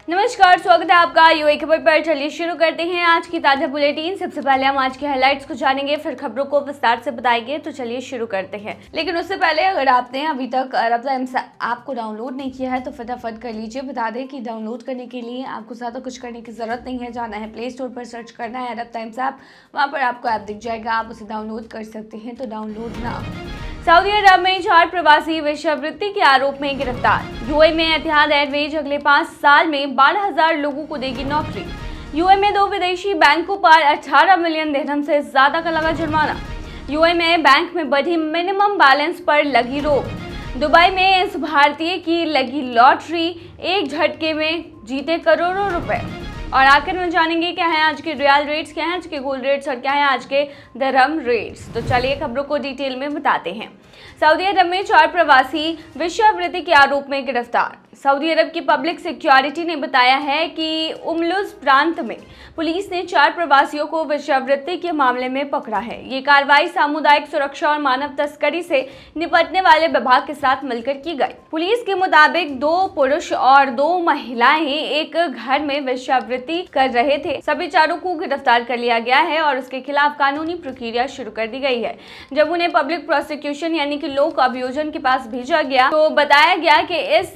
नमस्कार, स्वागत है आपका यूए खबर पर। चलिए शुरू करते हैं आज की ताजा बुलेटिन। सबसे पहले हम आज के हाइलाइट्स को जानेंगे, फिर खबरों को विस्तार से बताएंगे। तो चलिए शुरू करते हैं। लेकिन उससे पहले अगर आपने अभी तक अरबज़ा ऐप को डाउनलोड नहीं किया है तो फटाफट कर लीजिए। बता दें कि डाउनलोड करने के लिए आपको ज़्यादा कुछ करने की ज़रूरत नहीं है। जाना है प्ले स्टोर पर, सर्च करना है अरबज़ा ऐप, वहाँ पर आपको ऐप दिख जाएगा, आप उसे डाउनलोड कर सकते हैं। तो डाउनलोड ना। सऊदी अरब में 4 प्रवासी वेश्यावृत्ति के आरोप में गिरफ्तार। यूए में एतिहाद एयरवेज अगले 5 साल में 12,000 लोगों को देगी नौकरी। यूए में 2 विदेशी बैंकों पर 18 मिलियन दिरहम से ज्यादा का लगा जुर्माना। यूए में बैंक में बढ़ी मिनिमम बैलेंस पर लगी रोक। दुबई में इस भारतीय की लगी लॉटरी, एक झटके में जीते करोड़ों रुपए। और आखिर में जानेंगे क्या है आज के रियल रेट्स, क्या है आज के गोल्ड रेट्स और क्या है आज के दिरहम रेट्स। तो चलिए खबरों को डिटेल में बताते हैं। सऊदी अरब में 4 प्रवासी वेश्यावृत्ति के आरोप में गिरफ्तार। सऊदी अरब की पब्लिक सिक्योरिटी ने बताया है कि उम्लुज प्रांत में पुलिस ने 4 प्रवासियों को वेश्यावृत्ति के मामले में पकड़ा है। ये कार्रवाई सामुदायिक सुरक्षा और मानव तस्करी से निपटने वाले विभाग के साथ मिलकर की गई। पुलिस के मुताबिक 2 पुरुष और 2 महिलाएं एक घर में वेश्यावृत्ति कर रहे थे। सभी 4 को गिरफ्तार कर लिया गया है और उसके खिलाफ कानूनी प्रक्रिया शुरू कर दी गई है। जब उन्हें पब्लिक प्रोसिक्यूशन यानी कि लोक अभियोजन के पास भेजा गया तो बताया गया कि इस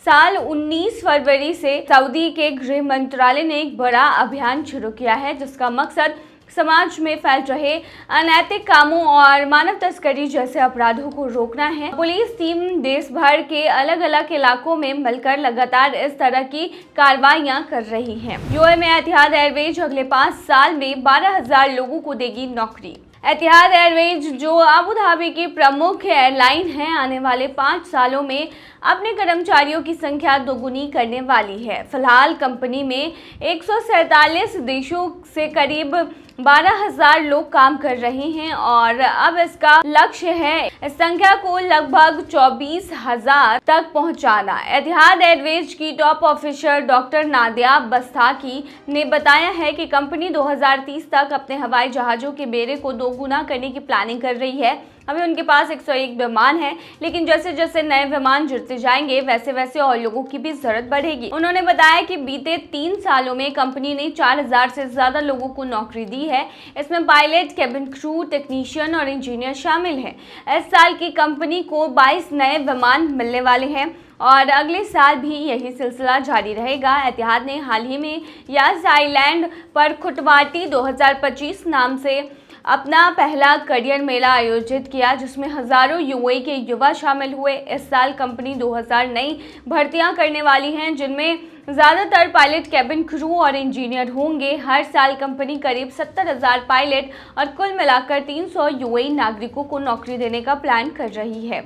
साल 19 फरवरी से सऊदी के गृह मंत्रालय ने एक बड़ा अभियान शुरू किया है जिसका मकसद समाज में फैल रहे अनैतिक कामों और मानव तस्करी जैसे अपराधों को रोकना है। पुलिस टीम देश भर के अलग अलग इलाकों में मिलकर लगातार इस तरह की कार्रवाइयां कर रही है। यूए में एतिहाद एयरवेज अगले 5 साल में 12,000 लोगों को देगी नौकरी। एतिहाद एयरवेज, जो अबू धाबी की प्रमुख एयरलाइन है, आने वाले 5 सालों में अपने कर्मचारियों की संख्या दोगुनी करने वाली है। फिलहाल कंपनी में 147 देशों से करीब 12,000 लोग काम कर रहे हैं और अब इसका लक्ष्य है इस संख्या को लगभग 24,000 तक पहुंचाना। एतिहाद एयरवेज की टॉप ऑफिसर डॉक्टर नादिया बस्ताकी ने बताया है कि कंपनी 2030 तक अपने हवाई जहाज़ों के बेड़े को दोगुना करने की प्लानिंग कर रही है। अभी उनके पास 101 विमान हैं, लेकिन जैसे जैसे नए विमान जुड़ते जाएंगे वैसे वैसे और लोगों की भी जरूरत बढ़ेगी। उन्होंने बताया कि बीते 3 सालों में कंपनी ने 4,000 से ज्यादा लोगों को नौकरी दी है। इसमें पायलट, केबिन क्रू, टेक्नीशियन और इंजीनियर शामिल हैं। इस साल की कंपनी को 22 नए विमान मिलने वाले हैं और अगले साल भी यही सिलसिला जारी रहेगा। एतिहाद ने हाल ही में यास आइलैंड पर खुटवाटी 2025 नाम से अपना पहला करियर मेला आयोजित किया जिसमें हजारों यूए के युवा शामिल हुए। इस साल कंपनी 2000 नई भर्तियां करने वाली हैं जिनमें ज़्यादातर पायलट, केबिन क्रू और इंजीनियर होंगे। हर साल कंपनी करीब 70,000 पायलट और कुल मिलाकर 300 यूएई नागरिकों को नौकरी देने का प्लान कर रही है।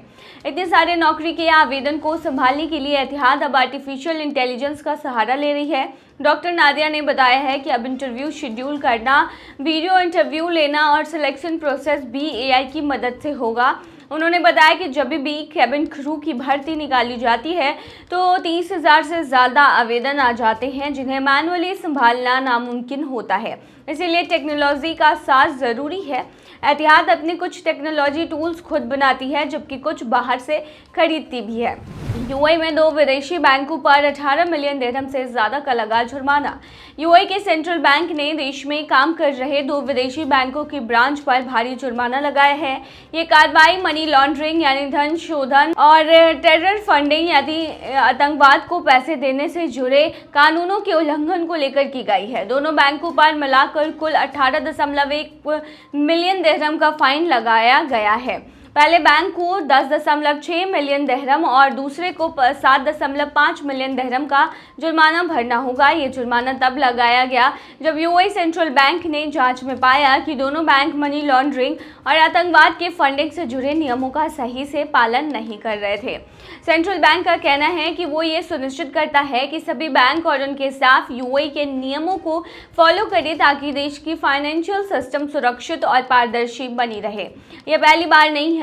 इतने सारे नौकरी के आवेदन को संभालने के लिए एतिहाद अब आर्टिफिशियल इंटेलिजेंस का सहारा ले रही है। डॉक्टर नादिया ने बताया है कि अब इंटरव्यू शेड्यूल करना, वीडियो इंटरव्यू लेना और सिलेक्शन प्रोसेस भी एआई की मदद से होगा। उन्होंने बताया कि जब भी केबिन क्रू की भर्ती निकाली जाती है तो 30,000 से ज़्यादा आवेदन आ जाते हैं जिन्हें मैनुअली संभालना नामुमकिन होता है, इसीलिए टेक्नोलॉजी का साथ ज़रूरी है। एतिहाद अपने कुछ टेक्नोलॉजी टूल्स खुद बनाती है जबकि कुछ बाहर से खरीदती भी है। यूएई में 2 विदेशी बैंकों पर 18 मिलियन दिरहम से ज्यादा का लगा जुर्माना। यूएई के सेंट्रल बैंक ने देश में काम कर रहे 2 विदेशी बैंकों की ब्रांच पर भारी जुर्माना लगाया है। ये कार्रवाई मनी लॉन्ड्रिंग यानी धन शोधन और टेरर फंडिंग यानी आतंकवाद को पैसे देने से जुड़े कानूनों के उल्लंघन को लेकर की गई है। दोनों बैंकों पर मिलाकर कुल 18.1 मिलियन दिरहम का फाइन लगाया गया है। पहले बैंक को 10.6 मिलियन दिरहम और दूसरे को 7.5 मिलियन दिरहम का जुर्माना भरना होगा। ये जुर्माना तब लगाया गया जब यूएई सेंट्रल बैंक ने जांच में पाया कि दोनों बैंक मनी लॉन्ड्रिंग और आतंकवाद के फंडिंग से जुड़े नियमों का सही से पालन नहीं कर रहे थे। सेंट्रल बैंक का कहना है कि वो ये सुनिश्चित करता है कि सभी बैंक और उनके स्टाफ यूएई के नियमों को फॉलो करें ताकि देश की फाइनेंशियल सिस्टम सुरक्षित और पारदर्शी बनी रहे। यह पहली बार नहीं है।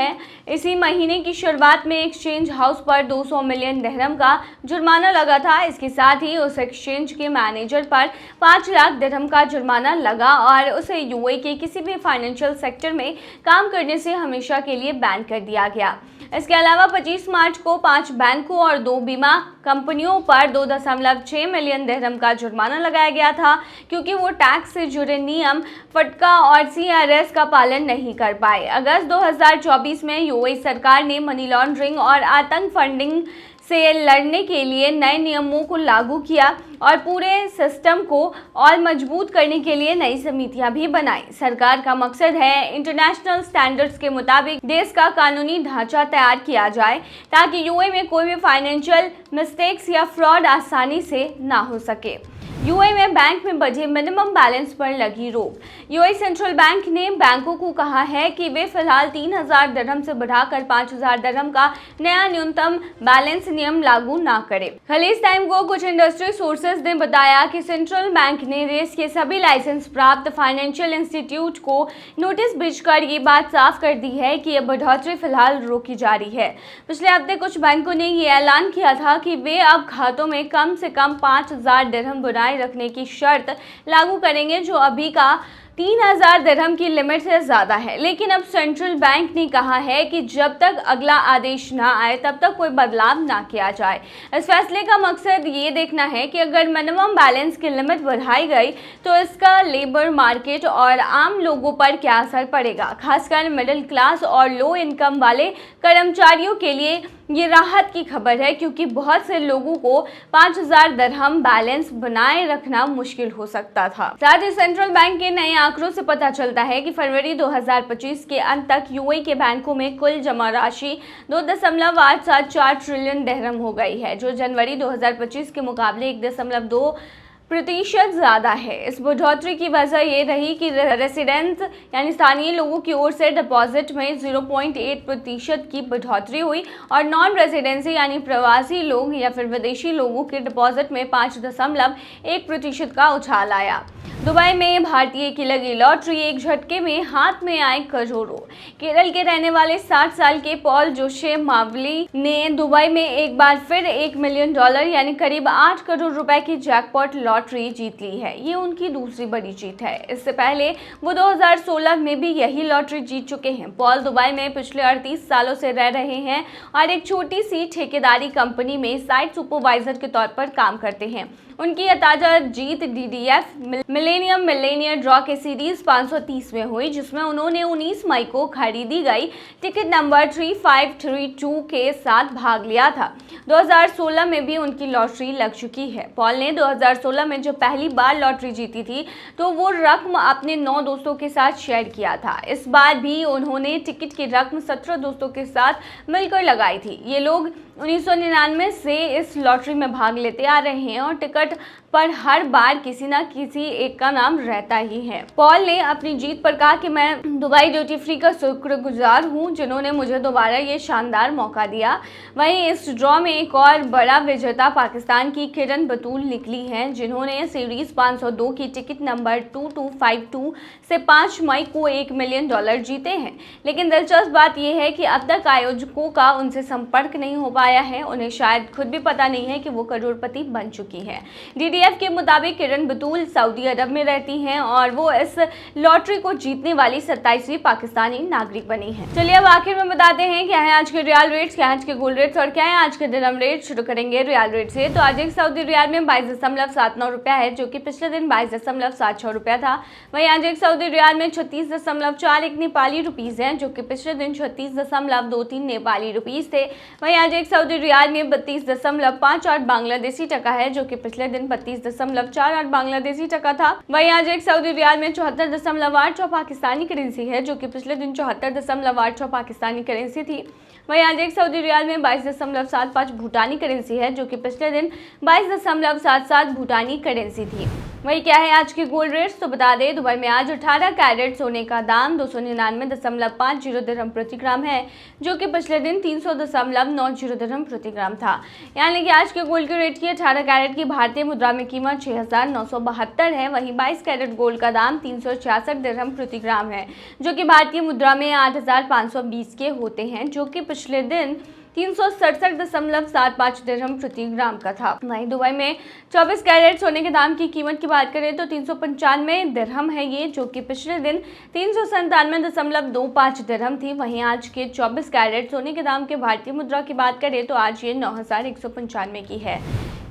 इसी महीने की शुरुआत में एक्सचेंज हाउस पर 200 मिलियन दिरहम का जुर्माना लगा था। इसके साथ ही उस एक्सचेंज के मैनेजर पर 5 लाख दिरहम का जुर्माना लगा और उसे यूएई के किसी भी फाइनेंशियल सेक्टर में काम करने से हमेशा के लिए बैन कर दिया गया। इसके अलावा 25 मार्च को 5 बैंकों और 2 बीमा कंपनियों पर 2.6 मिलियन दिरहम का जुर्माना लगाया गया था, क्योंकि वो टैक्स से जुड़े नियम, फटका और CRS का पालन नहीं कर पाए। अगस्त 2024 में यूएई सरकार ने मनी लॉन्ड्रिंग और आतंक फंडिंग से लड़ने के लिए नए नियमों को लागू किया और पूरे सिस्टम को और मजबूत करने के लिए नई समितियां भी बनाई। सरकार का मकसद है इंटरनेशनल स्टैंडर्ड्स के मुताबिक देश का कानूनी ढांचा तैयार किया जाए, ताकि यूएई में कोई भी फाइनेंशियल मिस्टेक्स या फ्रॉड आसानी से ना हो सके। यूएई में बैंक में बढ़े मिनिमम बैलेंस पर लगी रोक। यूएई सेंट्रल बैंक ने बैंकों को कहा है कि वे फिलहाल 3,000 दिरहम से बढ़ाकर 5,000 दिरहम का नया न्यूनतम बैलेंस नियम लागू ना करें। खलीज टाइम को कुछ इंडस्ट्री सोर्सेज ने बताया कि सेंट्रल बैंक ने देश के सभी लाइसेंस प्राप्त फाइनेंशियल इंस्टीट्यूट को नोटिस भेजकर ये बात साफ कर दी है कि यह बढ़ोतरी फिलहाल रोकी जा रही है। पिछले हफ्ते कुछ बैंकों ने ये ऐलान किया था कि वे अब खातों में कम से कम 5,000 दिरहम बनाए रखने की शर्त लागू करेंगे, जो अभी का 3,000 दिरहम की लिमिट से ज्यादा है। लेकिन अब सेंट्रल बैंक ने कहा है कि जब तक अगला आदेश ना आए तब तक कोई बदलाव ना किया जाए। इस फैसले का मकसद ये देखना है कि अगर मिनिमम बैलेंस की लिमिट बढ़ाई गई तो इसका लेबर मार्केट और आम लोगों पर क्या असर पड़ेगा। खासकर मिडिल क्लास और लो इनकम वाले कर्मचारियों के लिए ये राहत की खबर है, क्योंकि बहुत से लोगों को 5,000 दिरहम बैलेंस बनाए रखना मुश्किल हो सकता था। साथ ही सेंट्रल बैंक के नए आंकड़ों से पता चलता है कि फरवरी 2025 के अंत तक यूएई के बैंकों में कुल जमा राशि 2.874 ट्रिलियन दिरहम हो गई है, जो जनवरी 2025 के मुकाबले 1.2% ज्यादा है। इस बढ़ोतरी की वजह ये रही कि रेसिडेंट्स यानी स्थानीय लोगों की ओर से डिपॉजिट में 0.8% की बढ़ोतरी हुई और नॉन रेसिडेंसी यानी प्रवासी लोग या फिर विदेशी लोगों के डिपॉजिट में 5.1% का उछाल आया। दुबई में भारतीय की लगी लॉटरी, एक झटके में हाथ में आए करोड़ों। केरल के रहने वाले 60 साल के पॉल जोशे मावली ने दुबई में एक बार फिर $1 मिलियन यानी करीब 8 करोड़ रुपए की जैकपॉट लॉटरी जीत ली है। ये उनकी दूसरी बड़ी जीत है। इससे पहले वो 2016 में भी यही लॉटरी जीत चुके हैं। पॉल दुबई में पिछले 38 सालों से रह रहे हैं और एक छोटी सी ठेकेदारी कंपनी में साइट सुपरवाइजर के तौर पर काम करते हैं। उनकी यह ताजा जीत DDF मिलेनियम मिलेनियर ड्रॉ के सीरीज 530 में हुई, जिसमें उन्होंने 19 मई को खरीदी गई टिकट नंबर 3532 के साथ भाग लिया था। 2016 में भी उनकी लॉटरी लग चुकी है। पॉल ने 2016 में जब पहली बार लॉटरी जीती थी तो वो रकम अपने 9 दोस्तों के साथ शेयर किया था। इस बार भी उन्होंने टिकट की रकम 17 दोस्तों के साथ मिलकर लगाई थी। ये लोग 1999 से इस लॉटरी में भाग लेते आ रहे हैं और टिकट पर हर बार किसी न किसी एक का नाम रहता ही है। पॉल ने अपनी जीत पर कहा कि मैं दुबई ड्यूटी फ्री का शुक्रगुजार हूं, जिन्होंने मुझे दोबारा ये शानदार मौका दिया। वहीं इस ड्रॉ में एक और बड़ा विजेता पाकिस्तान की किरण बतूल निकली हैं, जिन्होंने सीरीज 502 की टिकट नंबर 2252 से 5 मई को $1 मिलियन जीते हैं। लेकिन दिलचस्प बात यह है कि अब तक आयोजकों का उनसे संपर्क नहीं हो पाया है। उन्हें शायद खुद भी पता नहीं है कि वो करोड़पति बन चुकी है। DDF के मुताबिक किरण बतूल सऊदी अरब में रहती हैं और वो इस लॉटरी को जीतने वाली 27वीं पाकिस्तानी नागरिक बनी है। चलिए अब आखिर में बताते हैं क्या है आज के रियल रेट्स, क्या है आज के गोल्ड रेट्स और क्या है आज के दिरहम रेट। शुरू करेंगे रियल रेट से। तो आज एक सऊदी रियाल में 22.79 रुपया है, जो कि पिछले दिन 22.76 रुपया था। वहीं आज एक सऊदी रियाल में 36.41 नेपाली रुपीज है, जो कि पिछले दिन 36.23 नेपाली रुपीज थे। वहीं आज एक सऊदी रियाल में 32.58 बांग्लादेशी टका है, जो कि पिछले दिन 32.48 बांग्लादेशी टका था। वहीं आज एक सऊदी रियाल में 74.86 पाकिस्तानी करेंसी है, जो कि पिछले दिन 74.86 पाकिस्तानी करेंसी थी। वहीं आज एक सऊदी रियाल में 22.75 भूटानी करेंसी है, जो कि पिछले दिन 22.77 भूटानी करेंसी थी। वही क्या है आज के गोल्ड रेट्स, तो बता दें दुबई में आज 18 कैरेट सोने का दाम 299.50 दिरहम प्रति ग्राम है, जो कि पिछले दिन 300.90 दिरहम प्रति ग्राम था। यानी कि आज के गोल्ड के रेट की 18 कैरेट की भारतीय मुद्रा में कीमत 6,972 है। वहीं 22 कैरेट गोल्ड का दाम 366 दिरहम प्रति ग्राम है, जो कि भारतीय मुद्रा में 8,520 के होते हैं, जो कि पिछले दिन 367.75 दिरहम प्रति ग्राम का था। वहीं दुबई में 24 कैरेट सोने के दाम की कीमत की बात करें तो 395 दिरहम है ये, जो कि पिछले दिन 397.25 दिरहम थी। वहीं आज के 24 कैरेट सोने के दाम के भारतीय मुद्रा की बात करें तो आज ये 9,195 की है।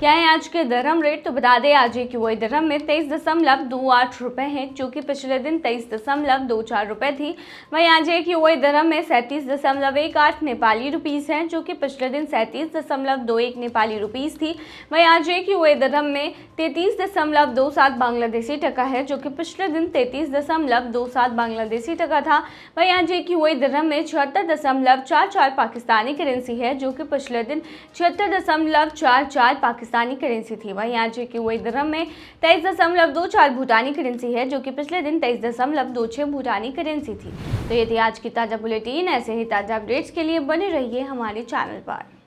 क्या है आज के दिरहम रेट, तो बता दें आज एक वही दिरहम में 23.28 रुपए है, जो कि पिछले दिन 23.24 रुपए थी। वहीं आज एक वही दिरहम में 37.18 नेपाली रुपीस है, जो कि पिछले दिन 37.21 नेपाली रुपीस थी। वहीं आज एक वही दिरहम में 33.27 बांग्लादेशी टका है, जो कि पिछले दिन 33.27 बांग्लादेशी टका था। वहीं आज एक वही दिरहम में 76.44 पाकिस्तानी करेंसी है, जो कि पिछले दिन 76.44 पाकिस्तानी करेंसी थी। वहीं आज की वही दिरहम में 23.24 भूटानी करेंसी है, जो कि पिछले दिन 23.26 भूटानी करेंसी थी। तो ये थी आज की ताज़ा बुलेटिन। ऐसे ही ताज़ा अपडेट्स के लिए बने रहिए हमारे चैनल पर।